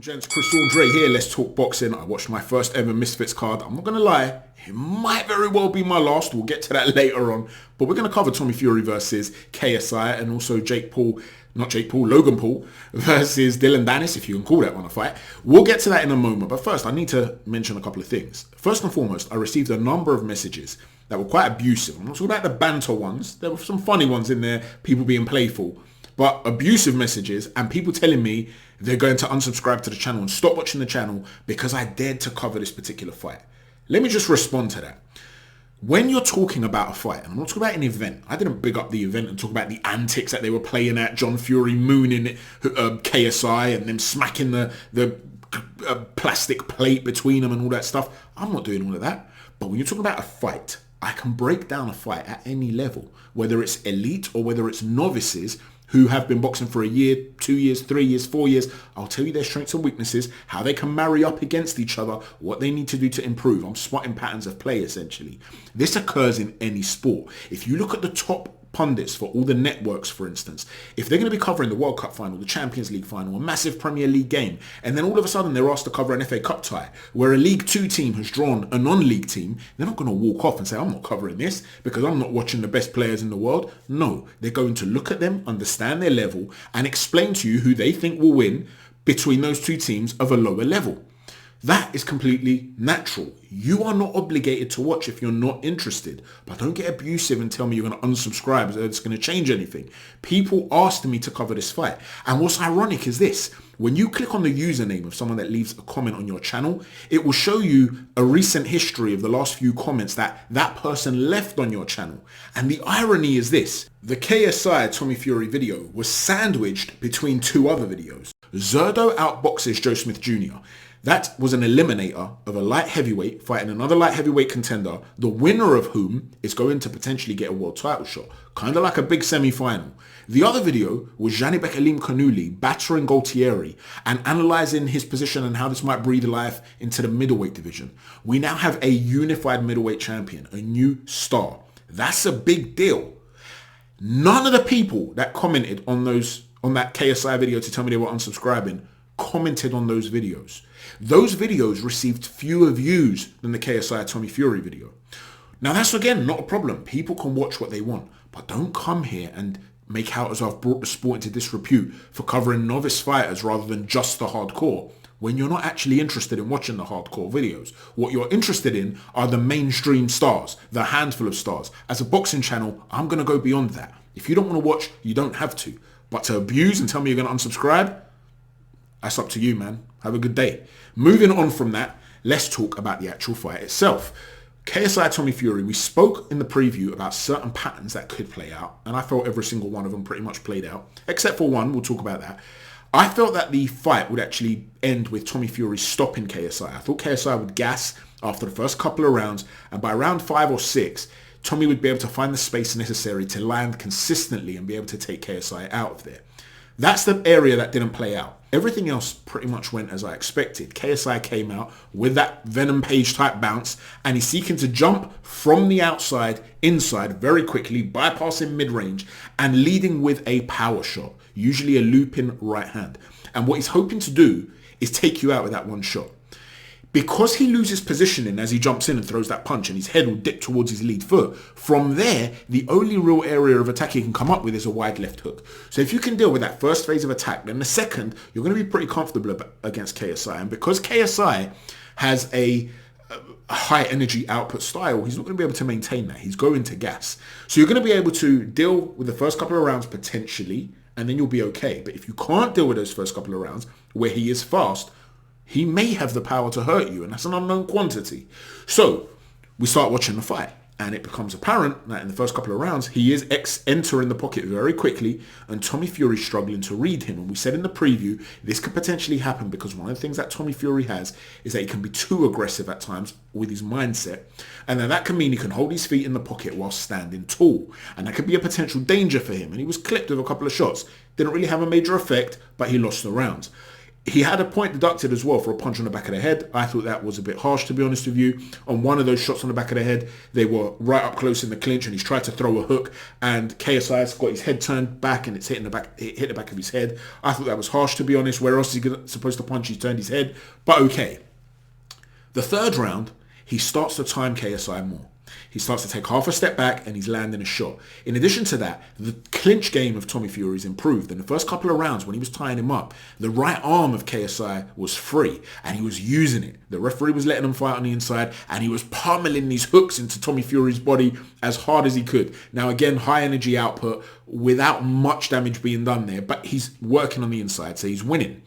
and gents, Chris Andre here. Let's talk boxing. I watched my first ever Misfits card. I'm not going to lie, it might very well be my last. We'll get to that later on. But we're going to cover Tommy Fury versus KSI and also Logan Paul versus Dillon Danis, if you can call that one a fight. We'll get to that in a moment. But first, I need to mention a couple of things. First and foremost, I received a number of messages that were quite abusive. I'm not talking about the banter ones. There were some funny ones in there, people being playful. But abusive messages and people telling me they're going to unsubscribe to the channel and stop watching the channel because I dared to cover this particular fight. Let me just respond to that. When you're talking about a fight, and I'm not talking about an event, I didn't big up the event and talk about the antics that they were playing at, John Fury mooning KSI and them smacking the plastic plate between them and all that stuff. I'm not doing all of that. But when you're talking about a fight, I can break down a fight at any level, whether it's elite or whether it's novices who have been boxing for a year, 2 years, 3 years, 4 years. I'll tell you their strengths and weaknesses, how they can marry up against each other, what they need to do to improve. I'm spotting patterns of play, essentially. This occurs in any sport. If you look at the top pundits for all the networks, for instance, if they're going to be covering the World Cup final, the Champions League final, a massive Premier League game, and then all of a sudden they're asked to cover an FA Cup tie where a League 2 team has drawn a non-league team, they're not going to walk off and say, I'm not covering this because I'm not watching the best players in the world. No, they're going to look at them, understand their level, and explain to you who they think will win between those two teams of a lower level. That is completely natural. You are not obligated to watch if you're not interested. But don't get abusive and tell me you're going to unsubscribe. It's going to change anything. People asked me to cover this fight. And what's ironic is this. When you click on the username of someone that leaves a comment on your channel, it will show you a recent history of the last few comments that person left on your channel. And the irony is this. The KSI Tommy Fury video was sandwiched between two other videos. Zerdo outboxes Joe Smith Jr. That was an eliminator of a light heavyweight fighting another light heavyweight contender, the winner of whom is going to potentially get a world title shot, kind of like a big semi-final. The other video was Janibek Elim Kanuli battering Gaultieri and analysing his position and how this might breathe life into the middleweight division. We now have a unified middleweight champion, a new star. That's a big deal. None of the people that commented on that KSI video to tell me they were unsubscribing commented on those videos. Those videos received fewer views than the KSI Tommy Fury video. Now that's again not a problem. People can watch what they want, but don't come here and make out as I've brought the sport into disrepute for covering novice fighters rather than just the hardcore when you're not actually interested in watching the hardcore videos. What you're interested in are the mainstream stars, the handful of stars. As a boxing channel, I'm going to go beyond that. If you don't want to watch, you don't have to. But to abuse and tell me you're going to unsubscribe, that's up to you, man. Have a good day. Moving on from that, let's talk about the actual fight itself. KSI Tommy Fury, we spoke in the preview about certain patterns that could play out, and I felt every single one of them pretty much played out, except for one. We'll talk about that. I felt that the fight would actually end with Tommy Fury stopping KSI. I thought KSI would gas after the first couple of rounds, and by round 5 or 6, Tommy would be able to find the space necessary to land consistently and be able to take KSI out of there. That's the area that didn't play out. Everything else pretty much went as I expected. KSI came out with that Venom Page type bounce and he's seeking to jump from the outside inside very quickly, bypassing mid-range and leading with a power shot, usually a looping right hand. And what he's hoping to do is take you out with that one shot. Because he loses positioning as he jumps in and throws that punch and his head will dip towards his lead foot, from there, the only real area of attack he can come up with is a wide left hook. So if you can deal with that first phase of attack, then the second, you're going to be pretty comfortable against KSI. And because KSI has a high energy output style, he's not going to be able to maintain that. He's going to gas. So you're going to be able to deal with the first couple of rounds potentially, and then you'll be okay. But if you can't deal with those first couple of rounds where he is fast, he may have the power to hurt you, and that's an unknown quantity. So we start watching the fight, and it becomes apparent that in the first couple of rounds, he is entering the pocket very quickly, and Tommy Fury's struggling to read him. And we said in the preview, this could potentially happen because one of the things that Tommy Fury has is that he can be too aggressive at times with his mindset. And then that can mean he can hold his feet in the pocket while standing tall. And that could be a potential danger for him. And he was clipped with a couple of shots. Didn't really have a major effect, but he lost the rounds. He had a point deducted as well for a punch on the back of the head. I thought that was a bit harsh, to be honest with you. On one of those shots on the back of the head, they were right up close in the clinch, and he's tried to throw a hook, and KSI's got his head turned back, and it's hitting the back. It hit the back of his head. I thought that was harsh, to be honest. Where else is he supposed to punch? He's turned his head, but okay. The third round, he starts to time KSI more. He starts to take half a step back and he's landing a shot. In addition to that, the clinch game of Tommy Fury's improved. In the first couple of rounds when he was tying him up, the right arm of KSI was free and he was using it. The referee was letting him fight on the inside and he was pummeling these hooks into Tommy Fury's body as hard as he could. Now again, high energy output without much damage being done there, but he's working on the inside, so he's winning.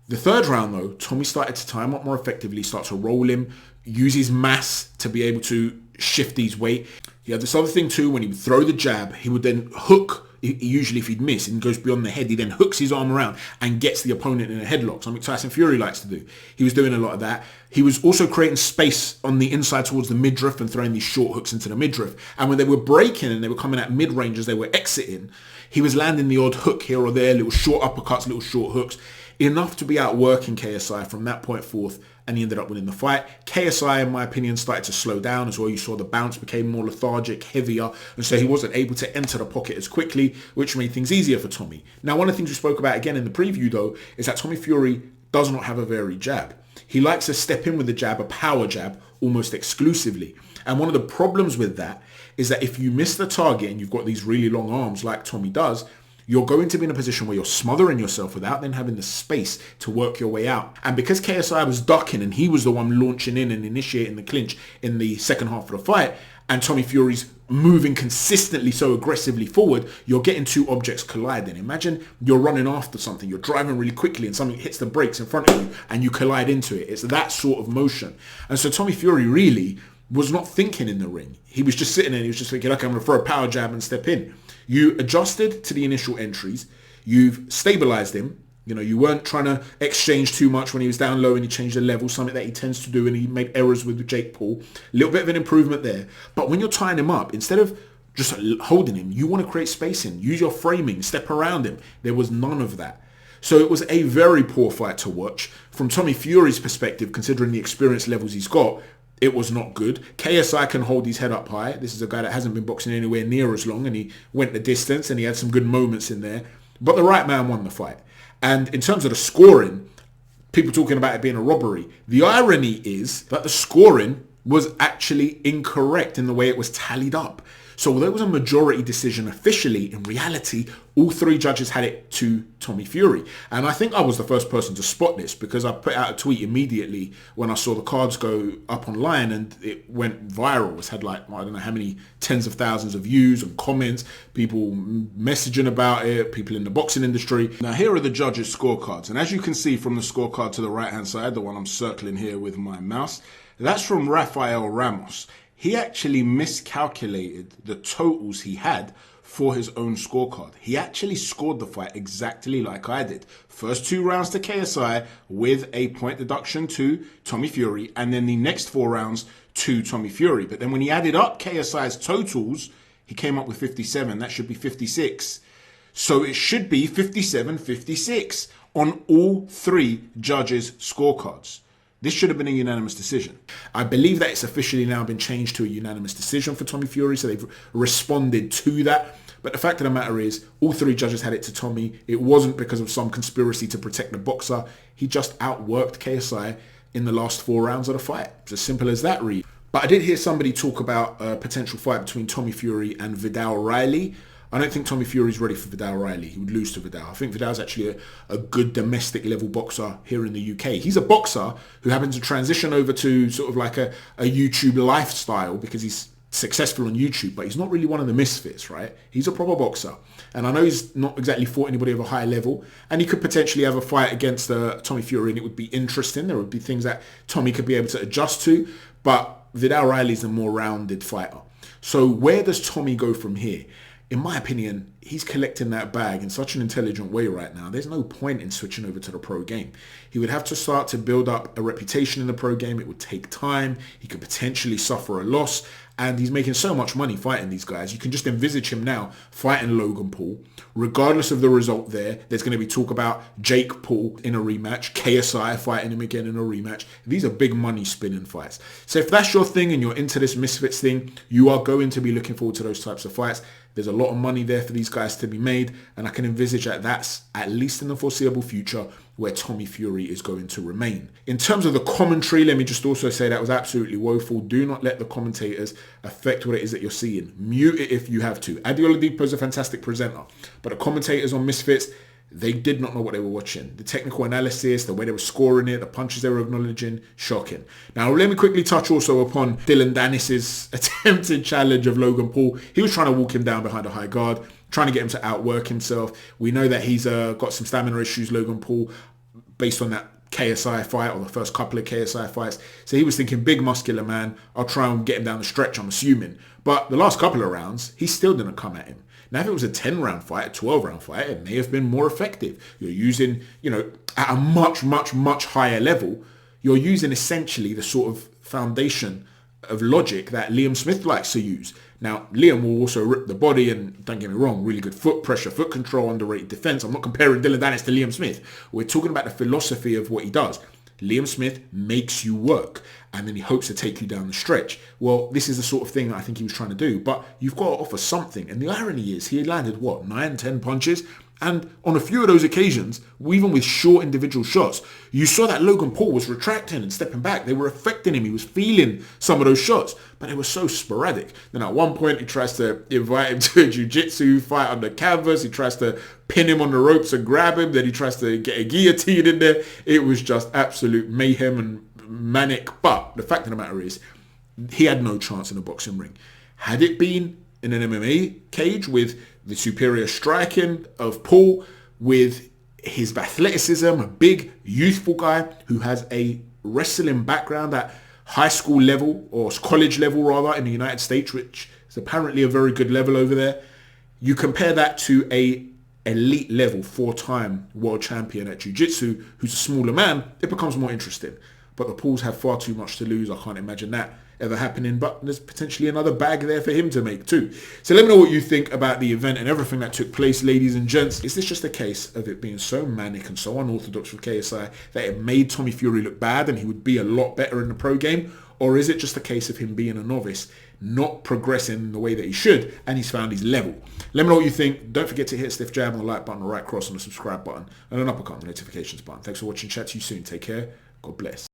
The third round though, Tommy started to tie him up more effectively, start to roll him, use his mass to be able to shift his weight. He had this other thing too, when he would throw the jab, he would then hook, usually if he'd miss and goes beyond the head, he then hooks his arm around and gets the opponent in a headlock, something Tyson Fury likes to do. He was doing a lot of that. He was also creating space on the inside towards the midriff and throwing these short hooks into the midriff. And when they were breaking and they were coming at mid-range as they were exiting, he was landing the odd hook here or there, little short uppercuts, little short hooks, enough to be outworking KSI from that point forth, and he ended up winning the fight. KSI, in my opinion, started to slow down as well. You saw the bounce became more lethargic, heavier, and so he wasn't able to enter the pocket as quickly, which made things easier for Tommy. Now, one of the things we spoke about again in the preview, though, is that Tommy Fury does not have a varied jab. He likes to step in with the jab, a power jab, almost exclusively. And one of the problems with that is that if you miss the target and you've got these really long arms like Tommy does, you're going to be in a position where you're smothering yourself without then having the space to work your way out. And because KSI was ducking and he was the one launching in and initiating the clinch in the second half of the fight, and Tommy Fury's moving consistently so aggressively forward, you're getting two objects colliding. Imagine you're running after something, you're driving really quickly and something hits the brakes in front of you and you collide into it. It's that sort of motion. And so Tommy Fury really was not thinking in the ring. He was just sitting there and he was just thinking, okay, I'm going to throw a power jab and step in. You adjusted to the initial entries. You've stabilized him. You know, you weren't trying to exchange too much when he was down low and he changed the level, something that he tends to do, and he made errors with Jake Paul. A little bit of an improvement there. But when you're tying him up, instead of just holding him, you want to create spacing. Use your framing. Step around him. There was none of that. So it was a very poor fight to watch. From Tommy Fury's perspective, considering the experience levels he's got, it was not good. KSI can hold his head up high. This is a guy that hasn't been boxing anywhere near as long, and he went the distance and he had some good moments in there. But the right man won the fight. And in terms of the scoring, people talking about it being a robbery. The irony is that the scoring was actually incorrect in the way it was tallied up. So although it was a majority decision officially, in reality, all three judges had it to Tommy Fury. And I think I was the first person to spot this because I put out a tweet immediately when I saw the cards go up online and it went viral. It's had like, I don't know how many tens of thousands of views and comments, people messaging about it, people in the boxing industry. Now here are the judges' scorecards. And as you can see from the scorecard to the right-hand side, the one I'm circling here with my mouse, that's from Rafael Ramos. He actually miscalculated the totals he had for his own scorecard. He actually scored the fight exactly like I did. First 2 rounds to KSI with a point deduction to Tommy Fury, and then the next 4 rounds to Tommy Fury. But then when he added up KSI's totals, he came up with 57. That should be 56. So it should be 57-56 on all 3 judges' scorecards. This should have been a unanimous decision. I believe that it's officially now been changed to a unanimous decision for Tommy Fury, so they've responded to that. But the fact of the matter is, all 3 judges had it to Tommy. It wasn't because of some conspiracy to protect the boxer. He just outworked KSI in the last 4 rounds of the fight. It's as simple as that, really. But I did hear somebody talk about a potential fight between Tommy Fury and Vidal Riley. I don't think Tommy Fury's ready for Vidal Riley. He would lose to Vidal. I think Vidal's actually a good domestic level boxer here in the UK. He's a boxer who happens to transition over to sort of like a YouTube lifestyle because he's successful on YouTube, but he's not really one of the misfits, right? He's a proper boxer. And I know he's not exactly fought anybody of a high level, and he could potentially have a fight against Tommy Fury, and it would be interesting. There would be things that Tommy could be able to adjust to, but Vidal Riley's a more rounded fighter. So where does Tommy go from here? In my opinion, he's collecting that bag in such an intelligent way right now. There's no point in switching over to the pro game. He would have to start to build up a reputation in the pro game. It would take time. He could potentially suffer a loss. And he's making so much money fighting these guys. You can just envisage him now fighting Logan Paul. Regardless of the result there's going to be talk about Jake Paul in a rematch, KSI fighting him again in a rematch. These are big money spinning fights. So if that's your thing and you're into this Misfits thing, you are going to be looking forward to those types of fights. There's a lot of money there for these guys to be made, and I can envisage that that's, at least in the foreseeable future, where Tommy Fury is going to remain. In terms of the commentary, let me just also say that was absolutely woeful. Do not let the commentators affect what it is that you're seeing. Mute it if you have to. Adi Oladipo is a fantastic presenter, but the commentators on Misfits, they did not know what they were watching. The technical analysis, the way they were scoring it, the punches they were acknowledging, shocking. Now, let me quickly touch also upon Dillon Danis' attempted challenge of Logan Paul. He was trying to walk him down behind a high guard, trying to get him to outwork himself. We know that he's got some stamina issues, Logan Paul, based on that KSI fight or the first couple of KSI fights. So he was thinking, big muscular man, I'll try and get him down the stretch, I'm assuming. But the last couple of rounds, he still didn't come at him. Now, if it was a 10-round fight, a 12-round fight, it may have been more effective. You're using, at a much, much, much higher level, you're using essentially the sort of foundation of logic that Liam Smith likes to use. Now, Liam will also rip the body, and don't get me wrong, really good foot pressure, foot control, underrated defense. I'm not comparing Dillon Danis to Liam Smith. We're talking about the philosophy of what he does. Liam Smith makes you work, and then he hopes to take you down the stretch. Well, this is the sort of thing that I think he was trying to do, but you've got to offer something. And the irony is he landed, 9, 10 punches? And on a few of those occasions, even with short individual shots, you saw that Logan Paul was retracting and stepping back. They were affecting him. He was feeling some of those shots, but they were so sporadic. Then at one point, he tries to invite him to a jiu-jitsu fight on the canvas. He tries to pin him on the ropes and grab him. Then he tries to get a guillotine in there. It was just absolute mayhem and manic. But the fact of the matter is, he had no chance in a boxing ring. Had it been in an MMA cage with the superior striking of Paul, with his athleticism, a big, youthful guy who has a wrestling background at high school level, or college level rather, in the United States, which is apparently a very good level over there. You compare that to a elite level 4-time world champion at jiu-jitsu who's a smaller man, it becomes more interesting. But the Pauls have far too much to lose. I can't imagine that ever happening, but there's potentially another bag there for him to make too. So let me know what you think about the event and everything that took place, ladies and gents. Is this just a case of it being so manic and so unorthodox for KSI that it made Tommy Fury look bad and he would be a lot better in the pro game? Or is it just a case of him being a novice, not progressing the way that he should, and he's found his level? Let me know what you think. Don't forget to hit stiff jab on the like button, the right cross on the subscribe button, and an uppercut on the notifications button. Thanks for watching. Chat to you soon. Take care. God bless.